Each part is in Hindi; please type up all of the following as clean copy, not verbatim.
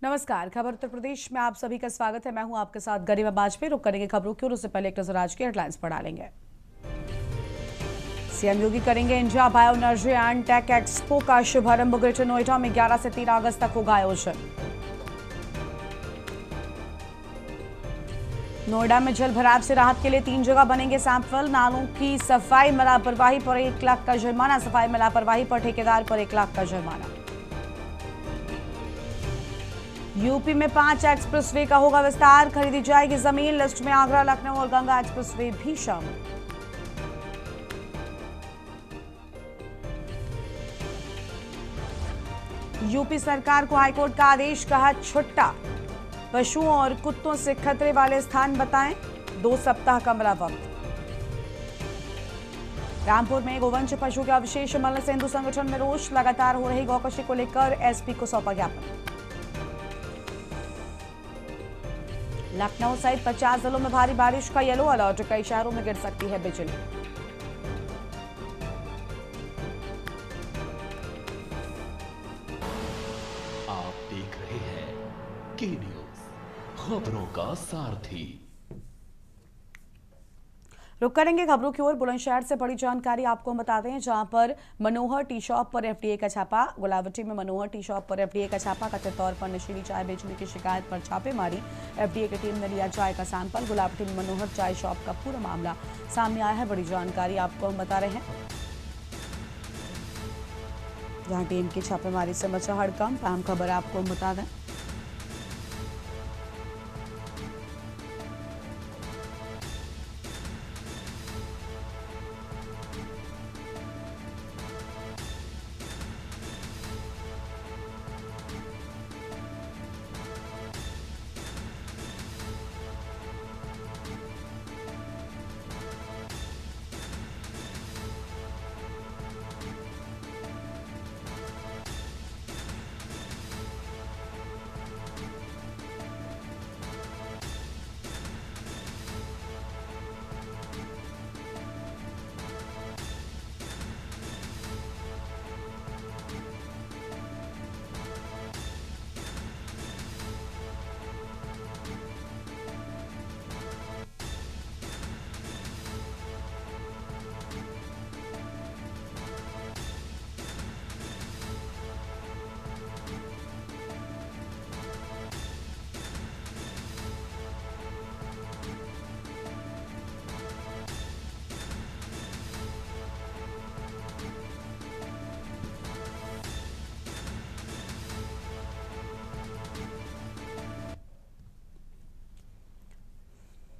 नमस्कार। खबर उत्तर प्रदेश में आप सभी का स्वागत है। मैं हूं आपके साथ गरिमा बाजपेयी। रुक करेंगे खबरों की ओर, उससे पहले एक नजर आज की हेडलाइंस पर डालेंगे। सीएम योगी करेंगे India bio energy and tech expo का शुभारंभ। ग्रेटर नोएडा में 11 से 13 अगस्त तक होगा आयोजन। नोएडा में जल भराव से राहत के लिए 3 जगह बनेंगे सैंपल। नालों की सफाई में लापरवाही पर 1 लाख का जुर्माना। सफाई में लापरवाही पर ठेकेदार पर 1 लाख का जुर्माना। यूपी में 5 एक्सप्रेसवे का होगा विस्तार। खरीदी जाएगी जमीन। लिस्ट में आगरा, लखनऊ और गंगा एक्सप्रेसवे भी शामिल। यूपी सरकार को हाईकोर्ट का आदेश, कहा छुट्टा। पशुओं और कुत्तों से खतरे वाले स्थान बताएं। 2 सप्ताह का मिला वक्त। रामपुर में गोवंश पशु के अवशेष मिलने से हिंदू संगठन में रोष। लगातार हो रही गौकशी को लेकर एसपी को सौंपा ज्ञापन। लखनऊ सहित 50 जिलों में भारी बारिश का येलो अलर्ट। कई शहरों में गिर सकती है बिजली। आप देख रहे हैं के न्यूज, खबरों का सारथी। रुक करेंगे खबरों की ओर। बुलंदशहर से बड़ी जानकारी आपको हम बताते हैं, जहां पर मनोहर टी शॉप पर एफडीए का छापा। गुलावटी में मनोहर टी शॉप पर एफडीए का छापा। कथित तौर पर नशीली चाय बेचने की शिकायत पर छापेमारी। एफडीए की टीम ने लिया चाय का सैंपल। गुलावटी में मनोहर चाय शॉप का पूरा मामला सामने आया है। बड़ी जानकारी आपको हम बता रहे हैं, जहां टीम की छापेमारी से मचा हड़कंप। अहम खबर आपको हम बता दें,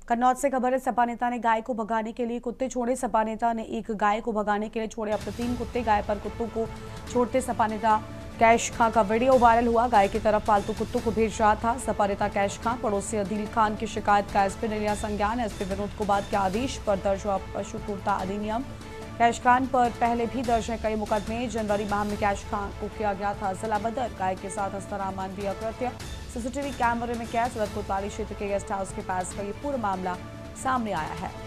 कन्नौज से खबर है। सपा नेता ने गाय को भगाने के लिए कुत्ते छोड़े। सपा नेता ने एक गाय को भगाने के लिए छोड़े अपने 3 कुत्ते। गाय पर कुत्तों को छोड़ते सपा नेता कैश खां का वीडियो वायरल हुआ। गाय की तरफ पालतू कुत्तों को भेज रहा था सपा नेता कैश खां। पड़ोसी अदील खान की शिकायत का एसपी ने लिया संज्ञान। एसपी विनोद कुमार के आदेश पर दर्ज हुआ पशु क्रूरता अधिनियम। कैश खान पर पहले भी दर्ज है कई मुकदमे। जनवरी माह में कैश खान को किया गया था जिला बदर। गाय के साथ हस्तर अमानवीय कृत्य। सीसीटीवी कैमरे में कैद। सदर कोतवाली क्षेत्र के गेस्ट हाउस के पास का ये पूरा मामला सामने आया है।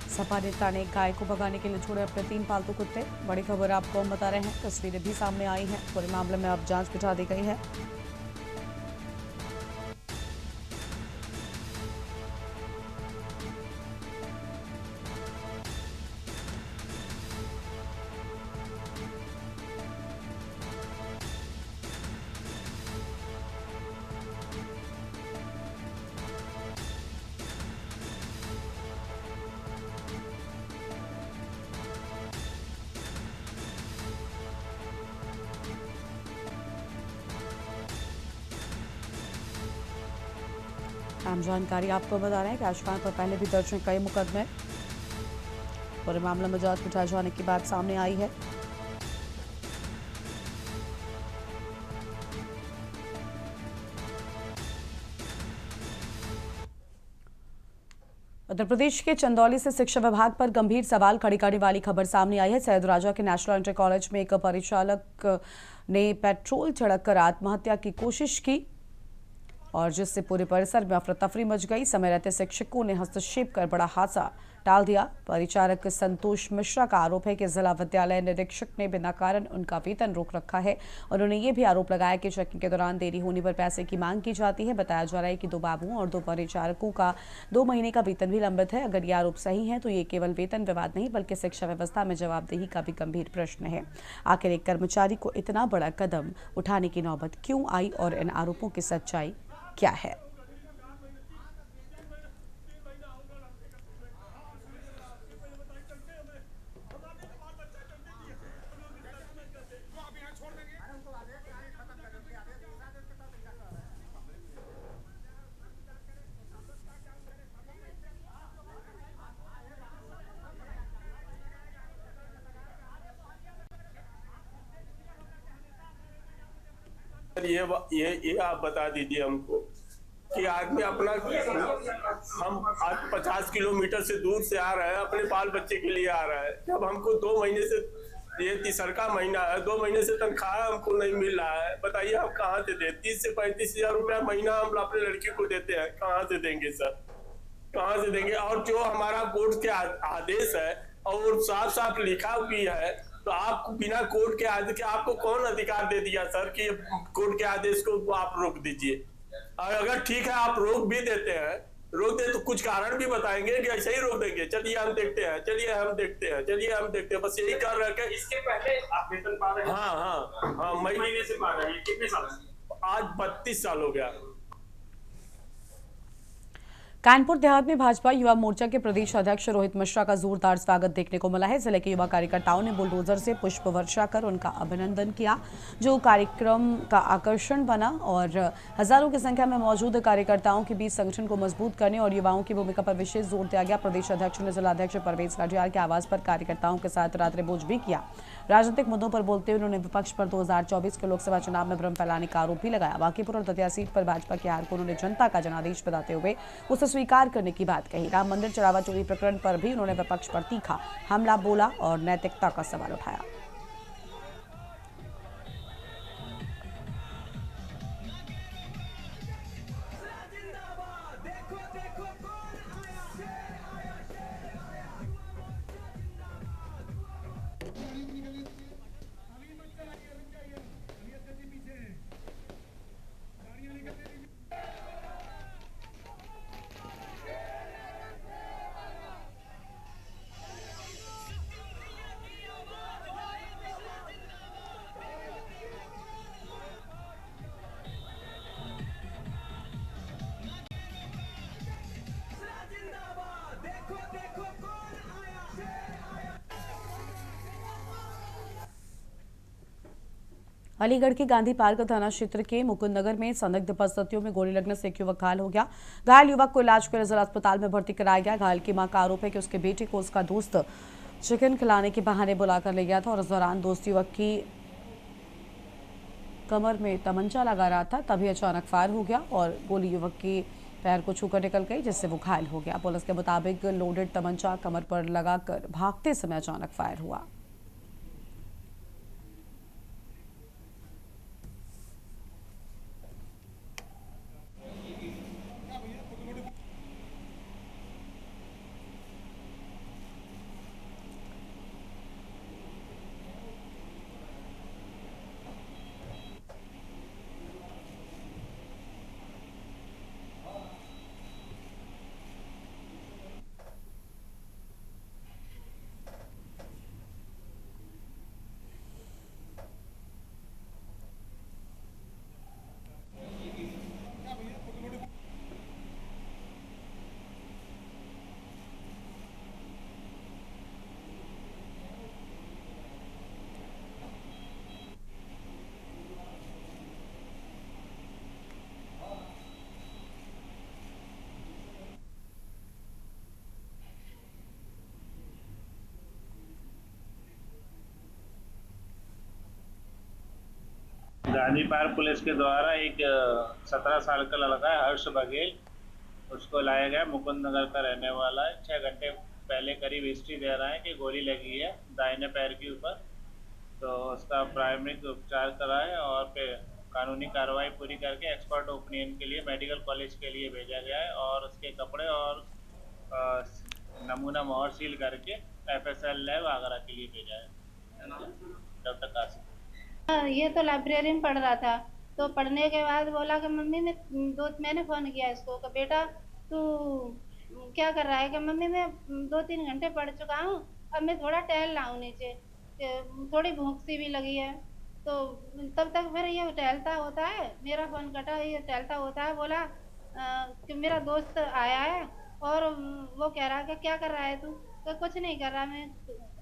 सपा नेता ने गाय को भगाने के लिए छोड़े अपने 3 पालतू कुत्ते। बड़ी खबर आपको हम बता रहे हैं। तस्वीरें भी सामने आई हैं। पूरे मामले में अब जांच बिठा दी गई है। अहम जानकारी आपको बता रहे हैं। कैश खान पर पहले भी दर्ज हैं कई मुकदमे। पूरे मामले में जांच उठाए जाने की बात सामने आई है। उत्तर प्रदेश के चंदौली से शिक्षा विभाग पर गंभीर सवाल खड़ी करने वाली खबर सामने आई है। सैयद राजा के नेशनल इंटर कॉलेज में एक परिचालक ने पेट्रोल छिड़ककर आत्महत्या की कोशिश की और जिससे पूरे परिसर में अफरा तफरी मच गई। समय रहते शिक्षकों ने हस्तक्षेप कर बड़ा हादसा टाल दिया। परिचारक संतोष मिश्रा का आरोप है कि जिला विद्यालय निरीक्षक ने बिना कारण उनका वेतन रोक रखा है। उन्होंने ये भी आरोप लगाया कि चेकिंग के दौरान देरी होने पर पैसे की मांग की जाती है। बताया जा रहा है कि 2 बाबुओं और 2 परिचारकों का 2 महीने का वेतन भी लंबित है। अगर ये आरोप सही है तो ये केवल वेतन विवाद नहीं बल्कि शिक्षा व्यवस्था में जवाबदेही का भी गंभीर प्रश्न है। आखिर एक कर्मचारी को इतना बड़ा कदम उठाने की नौबत क्यों आई और इन आरोपों की सच्चाई क्या है? ये आप बता दीजिए हमको कि आदमी अपना हम आज 50 किलोमीटर से दूर से आ रहे हैं, अपने बाल बच्चे के लिए आ रहा है। जब हमको 2 महीने से, ये तीसरा महीना है, 2 महीने से तनख्वाह हमको नहीं मिल रहा है। बताइए हम कहाँ से दें? 30 से 35 हजार रुपया महीना हम अपने लड़की को देते हैं, कहाँ से देंगे सर? कहाँ से देंगे? और जो हमारा कोर्ट के आदेश है और साफ साफ लिखा भी है, तो आपको बिना कोर्ट के आदेश के आपको कौन अधिकार दे दिया सर कि कोर्ट के आदेश को आप रोक दीजिए? और अगर ठीक है आप रोक भी देते हैं, रोक दे तो कुछ कारण भी बताएंगे कि ऐसे ही रोक देंगे? चलिए हम देखते हैं, चलिए हम देखते हैं, चलिए हम देखते हैं, बस यही कर रहे हैं। इसके पहले आप वेतन पा रहे हैं? हाँ, महीने से पा रहे हैं। कितने साल से? आज 32 साल हो गया। कानपुर देहात में भाजपा युवा मोर्चा के प्रदेश अध्यक्ष रोहित मिश्रा का जोरदार स्वागत देखने को मिला है। जिले के युवा कार्यकर्ताओं ने बुलडोजर से पुष्प वर्षा कर उनका अभिनंदन किया, जो कार्यक्रम का आकर्षण बना और हजारों की संख्या में मौजूद कार्यकर्ताओं के बीच संगठन को मजबूत करने और युवाओं की भूमिका पर विशेष जोर दिया गया। प्रदेश अध्यक्ष ने जिलाध्यक्ष परवेज लाठियार के आवास पर कार्यकर्ताओं के साथ रात्रि भोज भी किया। राजनीतिक मुद्दों पर बोलते हुए उन्होंने विपक्ष पर 2024 के लोकसभा चुनाव में भ्रम फैलाने का आरोप भी लगाया। बांकीपुर और दतिया सीट पर भाजपा की हार को उन्होंने जनता का जनादेश बताते हुए उसे स्वीकार करने की बात कही। राम मंदिर चढ़ावा चोरी प्रकरण पर भी उन्होंने विपक्ष पर तीखा हमला बोला और नैतिकता का सवाल उठाया। अलीगढ़ के गांधी पार्क थाना क्षेत्र के मुकुंदनगर में संदिग्ध परिस्थितियों में गोली लगने से एक युवक घायल हो गया। घायल युवक को इलाज के लिए जिला अस्पताल में भर्ती कराया गया। घायल की मां का आरोप है कि उसके बेटे को उसका दोस्त चिकन खिलाने के बहाने बुलाकर ले गया था और इस दौरान दोस्त युवक की कमर में तमंचा लगा रहा था, तभी अचानक फायर हो गया और गोली युवक के पैर को छूकर निकल गई, जिससे वो घायल हो गया। पुलिस के मुताबिक लोडेड तमंचा कमर पर लगाकर भागते समय अचानक फायर हुआ। गांधी पार्क पुलिस के द्वारा एक 17 साल का लड़का है हर्ष बघेल, उसको लाया गया। मुकुंद नगर का रहने वाला है। 6 घंटे पहले करीब हिस्ट्री दे रहा है कि गोली लगी है दाहिने पैर के ऊपर। तो उसका प्राथमिक उपचार कराए और फिर कानूनी कार्रवाई पूरी करके एक्सपर्ट ओपिनियन के लिए मेडिकल कॉलेज के लिए भेजा गया है और उसके कपड़े और नमूना मोहर सील करके FSL लैब आगरा के लिए भेजा है। डॉक्टर कासिम। ये तो लाइब्रेरी में पढ़ रहा था, तो पढ़ने के बाद बोला कि मम्मी मैंने फ़ोन किया इसको कि बेटा तू क्या कर रहा है? कि मम्मी मैं 2-3 घंटे पढ़ चुका हूँ, अब मैं थोड़ा टहल रहा हूँ नीचे, थोड़ी भूख सी भी लगी है। तो तब तक फिर ये टहलता होता है, मेरा फ़ोन कटा, ये टहलता होता है, बोला कि मेरा दोस्त आया है और वो कह रहा है कि क्या कर रहा है तू? कि कुछ नहीं कर रहा मैं।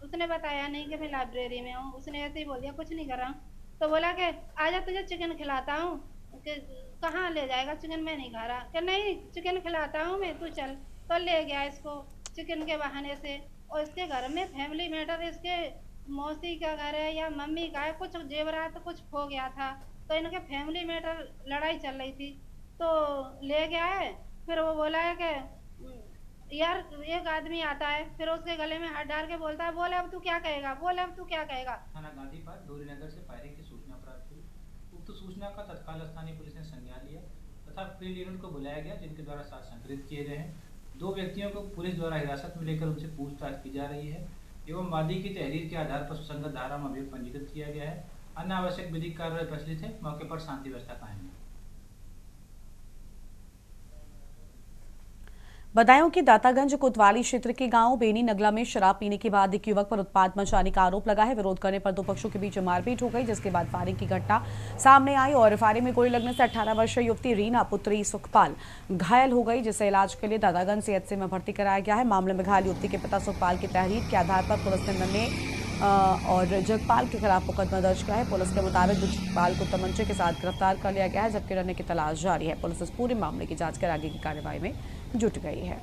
उसने बताया नहीं कि मैं लाइब्रेरी में हूँ, उसने ऐसे ही बोल दिया कुछ नहीं कर रहा हूँ। तो बोला कि आजा तुझे चिकन खिलाता हूँ। कि कहाँ ले जाएगा? चिकन मैं नहीं खा रहा। कि नहीं चिकन खिलाता हूँ मैं, तू चल। तो ले गया इसको चिकन के बहाने से। और इसके घर में फैमिली मैटर, इसके मौसी का घर है या मम्मी का है, कुछ जेवरात कुछ खो गया था, तो इनके फैमिली मैटर लड़ाई चल रही थी, तो ले गया है। फिर वो बोला है कि यार एक आदमी आता है, फिर उसके गले में हाथ डाल के बोलता है बोले अब तू क्या कहेगा, बोले अब तू क्या कहेगा। थाना गांधी पार्क डोरी नगर से फायरिंग की सूचना प्राप्त हुई। उक्त सूचना का तत्काल स्थानीय पुलिस ने संज्ञान लिया तथा फील्ड यूनिट को बुलाया गया, जिनके द्वारा 7 संकलित किए गए हैं। 2 व्यक्तियों को पुलिस द्वारा हिरासत में लेकर उनसे पूछताछ की जा रही है एवं वादी की तहरीर के आधार पर सुसंगत धारा में अभियोग पंजीकृत किया गया है। अन्य आवश्यक विधिक कार्रवाई प्रचलित है। मौके पर शांति व्यवस्था कायम है। बदायूं के दातागंज कोतवाली क्षेत्र के गांव बेनी नगला में शराब पीने के बाद एक युवक पर उत्पात मचाने का आरोप लगा है। विरोध करने पर 2 पक्षों के बीच मारपीट हो गई, जिसके बाद फायरिंग की घटना सामने आई और फायरिंग में गोली लगने से 18 वर्षीय युवती रीना पुत्री सुखपाल घायल हो गई, जिसे इलाज के लिए दातागंज CHC में भर्ती कराया गया है। मामले में घायल युवती के पिता सुखपाल की तहरीर के आधार पर पुलिस ने नन्हे और जगपाल के खिलाफ मुकदमा दर्ज किया है। पुलिस के मुताबिक जगपाल को तमंचे के साथ गिरफ्तार कर लिया गया है, जबकि रन्ने की तलाश जारी है। पुलिस इस पूरे मामले की जांच कर आगे की कार्रवाई में जुट गई है।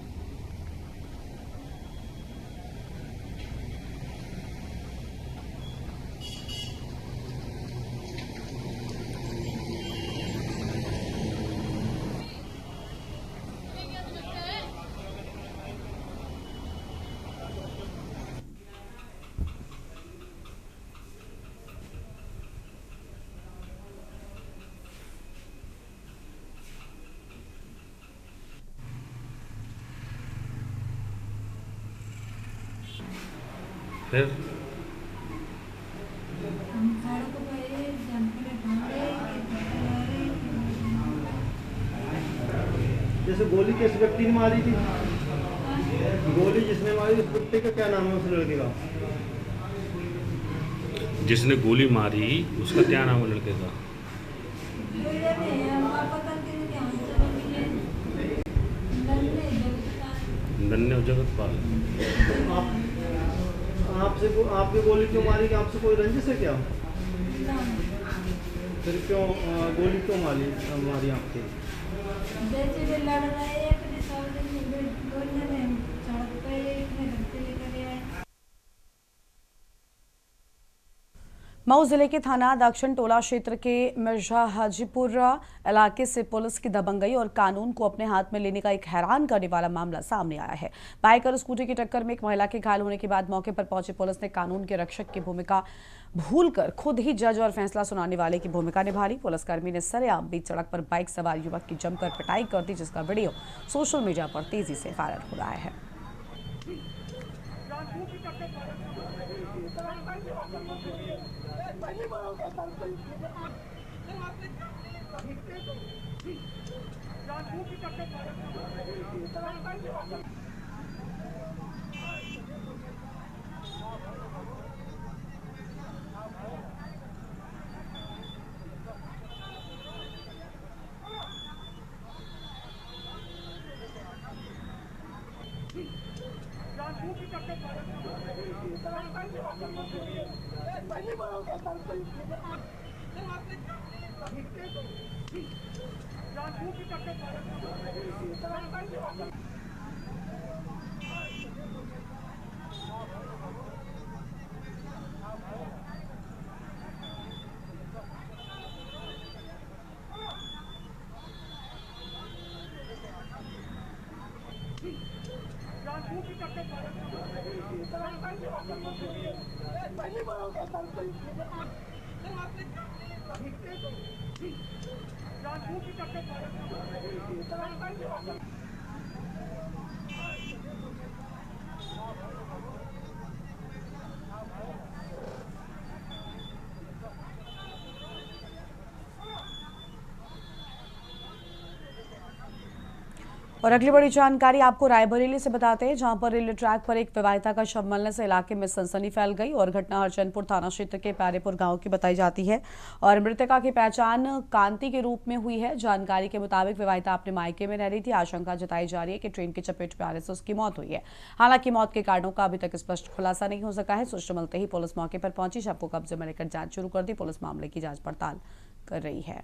फिर जैसे गोली किस व्यक्ति ने मारी थी? गोली जिसने मारी उस व्यक्ति का क्या नाम है? उस लड़के का जिसने गोली मारी उसका क्या नाम है? लड़के का नन्हे जगतपाल। आपकी गोली क्यों मारी? कि आपसे कोई रंजिश है क्या? फिर क्यों गोली क्यों मारी आपके? जैसे लड़ रहे मऊ जिले के थाना दक्षिण टोला क्षेत्र के मिर्जा हाजीपुर इलाके से पुलिस की दबंगई और कानून को अपने हाथ में लेने का एक हैरान करने वाला मामला सामने आया है। बाइक और स्कूटी की टक्कर में एक महिला के घायल होने के बाद मौके पर पहुंची पुलिस ने कानून के रक्षक की भूमिका भूलकर खुद ही जज और फैसला सुनाने वाले की भूमिका निभा ली। पुलिसकर्मी ने सरेआम बीच सड़क पर बाइक सवार युवक की जमकर पिटाई कर दी, जिसका वीडियो सोशल मीडिया पर तेजी से वायरल हो रहा है। और अगली बड़ी जानकारी आपको रायबरेली से बताते हैं, जहां पर रेलवे ट्रैक पर एक विवाहिता का शव मिलने से इलाके में सनसनी फैल गई और घटना हरचंदपुर थाना क्षेत्र के प्यारेपुर गांव की बताई जाती है और मृतका की पहचान कांति के रूप में हुई है। जानकारी के मुताबिक विवाहिता अपने मायके में रह रही थी। आशंका जताई जा रही है कि ट्रेन की चपेट में आने से उसकी मौत हुई है। हालांकि मौत के कारणों का अभी तक स्पष्ट खुलासा नहीं हो सका है। सूचना मिलते ही पुलिस मौके पर पहुंची, शव को कब्जे में लेकर जांच शुरू कर दी। पुलिस मामले की जांच पड़ताल कर रही है।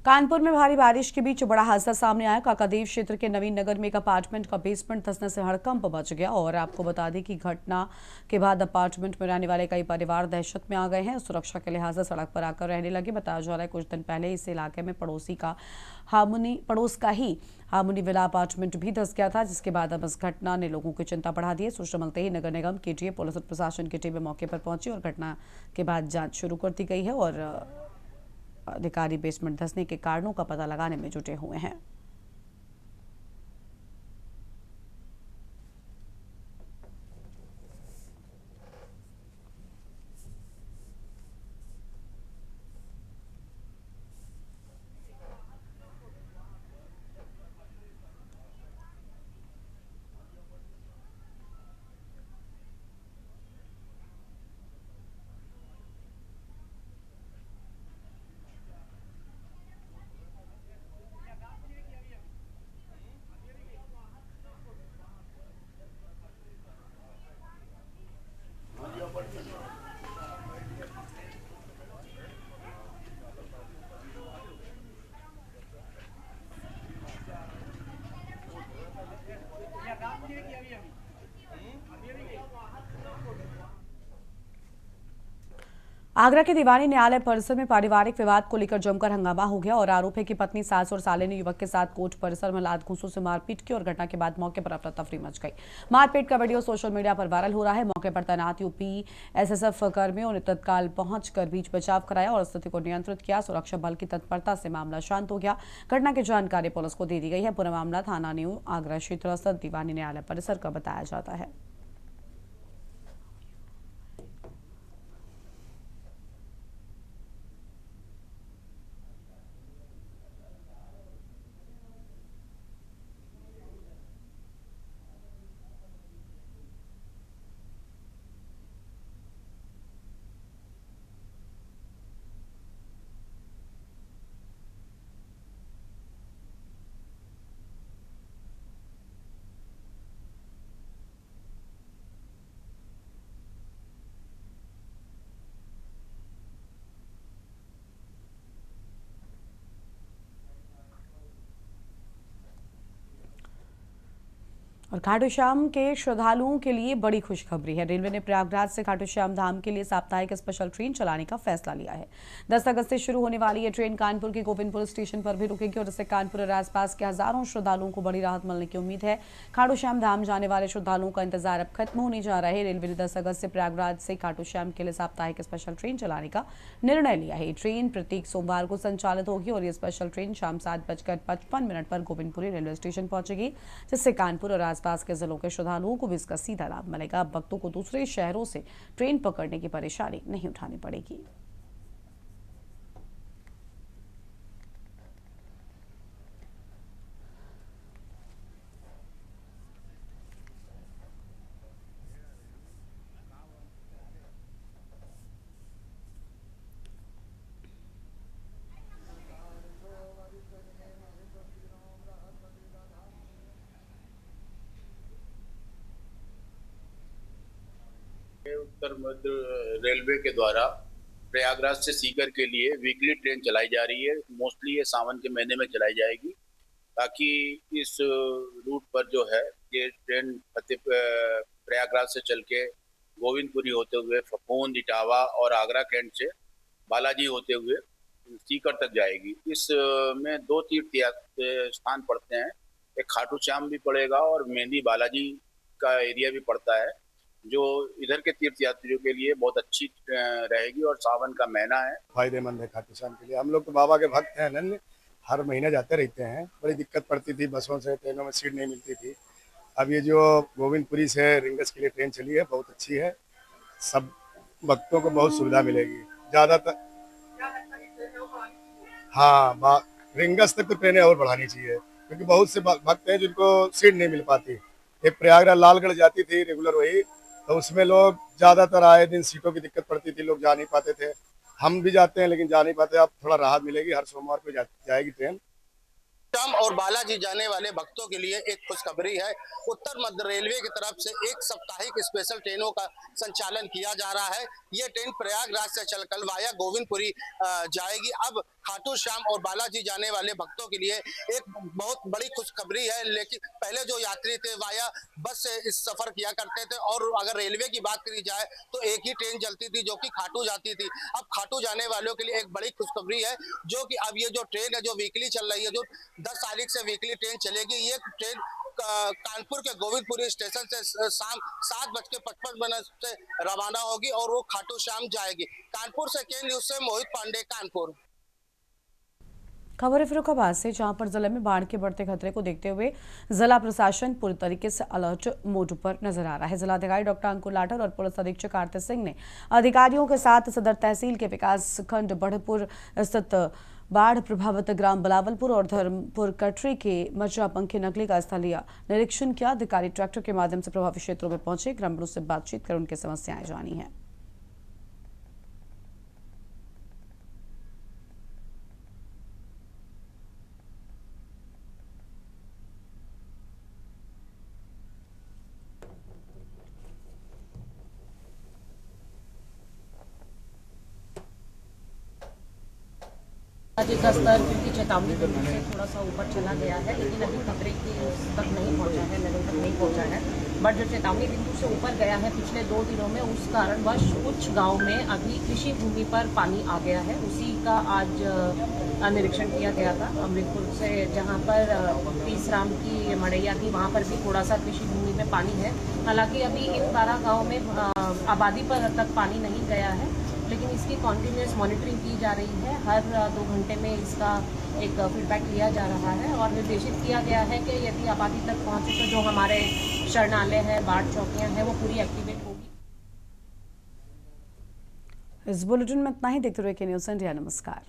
कानपुर में भारी बारिश के बीच बड़ा हादसा सामने आया। काकादेव क्षेत्र के नवीन नगर में एक अपार्टमेंट का बेसमेंट धंसने से हड़कंप मच गया और आपको बता दें कि घटना के बाद अपार्टमेंट में रहने वाले कई परिवार दहशत में आ गए हैं। सुरक्षा के लिहाज से सड़क पर आकर रहने लगे। बताया जा रहा है कुछ दिन पहले इस इलाके में पड़ोस का ही हार्मोनी विला अपार्टमेंट भी धंस गया था, जिसके बाद अब इस घटना ने लोगों की चिंता बढ़ा दी है। सूचना मिलते ही नगर निगम केटीए पुलिस और प्रशासन की टीमें मौके पर पहुंची और घटना के बाद जांच शुरू कर दी गई है और अधिकारी बेसमेंट धंसने के कारणों का पता लगाने में जुटे हुए हैं। आगरा के दीवानी न्यायालय परिसर में पारिवारिक विवाद को लेकर जमकर हंगामा हो गया और आरोप है कि पत्नी, सास और साले ने युवक के साथ कोर्ट परिसर में लात घूंसों से मारपीट की और घटना के बाद मौके पर अफरा तफरी मच गई। मारपीट का वीडियो सोशल मीडिया पर वायरल हो रहा है। मौके पर तैनात यूपी एसएसएफ कर्मियों ने तत्काल पहुंचकर बीच बचाव कराया और स्थिति को नियंत्रित किया। सुरक्षा बल की तत्परता से मामला शांत हो गया। घटना की जानकारी पुलिस को दे दी गई है। पूरा मामला थाना न्यू आगरा क्षेत्र स्थित दीवानी न्यायालय परिसर का बताया जाता है। और खाटू श्याम के श्रद्धालुओं के लिए बड़ी खुशखबरी है। रेलवे ने प्रयागराज से खाटू श्याम धाम के लिए साप्ताहिक स्पेशल ट्रेन चलाने का फैसला लिया है। 10 अगस्त से शुरू होने वाली ये ट्रेन कानपुर के गोविंदपुर स्टेशन पर भी रुकेगी और इससे कानपुर और आसपास के हजारों श्रद्धालुओं को बड़ी राहत मिलने की उम्मीद है। खाटू श्याम धाम जाने वाले श्रद्धालुओं का इंतजार अब खत्म होने जा रहा है। रेलवे ने 10 अगस्त से प्रयागराज से खाटू श्याम के लिए साप्ताहिक स्पेशल ट्रेन चलाने का निर्णय लिया है। ट्रेन प्रत्येक सोमवार को संचालित होगी और ये स्पेशल ट्रेन शाम 7:55 पर गोविंदपुरी रेलवे स्टेशन पहुंचेगी, जिससे कानपुर और आसपास के जिलों के श्रद्धालुओं को भी इसका सीधा लाभ मिलेगा। अब भक्तों को दूसरे शहरों से ट्रेन पकड़ने की परेशानी नहीं उठानी पड़ेगी। उत्तर मध्य रेलवे के द्वारा प्रयागराज से सीकर के लिए वीकली ट्रेन चलाई जा रही है। मोस्टली ये सावन के महीने में चलाई जाएगी, ताकि इस रूट पर जो है ये ट्रेन प्रयागराज से चल के गोविंदपुरी होते हुए फफूंद, इटावा और आगरा कैंट से बालाजी होते हुए सीकर तक जाएगी। इसमें 2 तीर्थ स्थान पड़ते हैं, एक खाटू श्याम भी पड़ेगा और मेहंदी बालाजी का एरिया भी पड़ता है, जो इधर के तीर्थ यात्रियों के लिए बहुत अच्छी रहेगी। और सावन का महीना है, फायदेमंद है खाटू श्याम के लिए। हम लोग तो बाबा के भक्त हैं, अनन्य, हर महीने जाते रहते हैं। बड़ी दिक्कत पड़ती थी, बसों से ट्रेनों में सीट नहीं मिलती थी। अब ये जो गोविंदपुरी से रिंगस के लिए ट्रेन चली है बहुत अच्छी है, सब भक्तों को बहुत सुविधा मिलेगी। ज़्यादातर हाँ, रिंगस तक तो ट्रेनें और बढ़ानी चाहिए, क्योंकि बहुत से भक्त हैं जिनको सीट नहीं मिल पाती। एक प्रयागराज लालगढ़ जाती थी रेगुलर वही, तो उसमें लोग ज़्यादातर आए दिन सीटों की दिक्कत पड़ती थी, लोग जा नहीं पाते थे। हम भी जाते हैं लेकिन जा नहीं पाते। अब थोड़ा राहत मिलेगी, हर सोमवार को जाएगी ट्रेन। श्याम और बालाजी जाने वाले भक्तों के लिए एक खुशखबरी है। उत्तर मध्य रेलवे की तरफ से एक साप्ताहिक स्पेशल ट्रेनों का संचालन किया जा रहा है। ये ट्रेन प्रयागराज से चलकर वाया गोविंदपुरी जाएगी। अब खाटू श्याम और बालाजी जाने वाले भक्तों के लिए एक बहुत बड़ी खुशखबरी है। लेकिन पहले जो यात्री थे वाया बस से इस सफर किया करते थे, और अगर रेलवे की बात करी जाए तो एक ही ट्रेन चलती थी जो कि खाटू जाती थी। अब खाटू जाने वालों के लिए एक बड़ी खुशखबरी है, जो कि अब ये जो ट्रेन है जो वीकली चल रही है, जो 10 तारीख से वीकली ट्रेन चलेगी। ये ट्रेन कानपुर के गोविंदपुरी स्टेशन से शाम 7:55 से रवाना होगी और वो खाटू श्याम जाएगी। कानपुर से के न्यूज से मोहित पांडे, कानपुर। खबर है फर्रुखाबाद से, जहां पर जिले में बाढ़ के बढ़ते खतरे को देखते हुए जिला प्रशासन पूरी तरीके से अलर्ट मोड पर नजर आ रहा है। जिलाधिकारी डॉक्टर अंकुर लाठर और पुलिस अधीक्षक आरती सिंह ने अधिकारियों के साथ सदर तहसील के विकास खंड बढ़पुर स्थित बाढ़ प्रभावित ग्राम बिलावलपुर और धर्मपुर कटरी के मजरा पंखी नकली का स्थलीय निरीक्षण किया। अधिकारी ट्रैक्टर के माध्यम से प्रभावित क्षेत्रों में पहुंचे, ग्रामीणों से बातचीत कर उनकी समस्याएं जानी है। नदी का स्तर क्योंकि चेतावनी के रूप से थोड़ा सा ऊपर चला गया है, लेकिन अभी खतरे की तक नहीं पहुंचा है, लेवल तक नहीं पहुंचा है। बट जो चेतावनी बिंदु से ऊपर गया है पिछले 2 दिनों में, उस कारणवश कुछ गांव में अभी कृषि भूमि पर पानी आ गया है। उसी का आज निरीक्षण किया गया था। अमृतपुर से जहां पर तीसराम की मड़ैया थी, वहां पर भी थोड़ा सा कृषि भूमि में पानी है। हालांकि अभी इन 12 गाँव में आबादी पर तक पानी नहीं गया है, लेकिन इसकी कॉन्टिन्यूस मॉनिटरिंग की जा रही है। हर 2 घंटे में इसका एक फीडबैक लिया जा रहा है और निर्देशित किया गया है कि यदि आबादी तक पहुंचे तो जो हमारे शरणालय हैं, बाढ़ चौकियां हैं, वो पूरी एक्टिवेट होगी। इस बुलेटिन में इतना ही। देखते रहिए के न्यूज़ इंडिया। नमस्कार।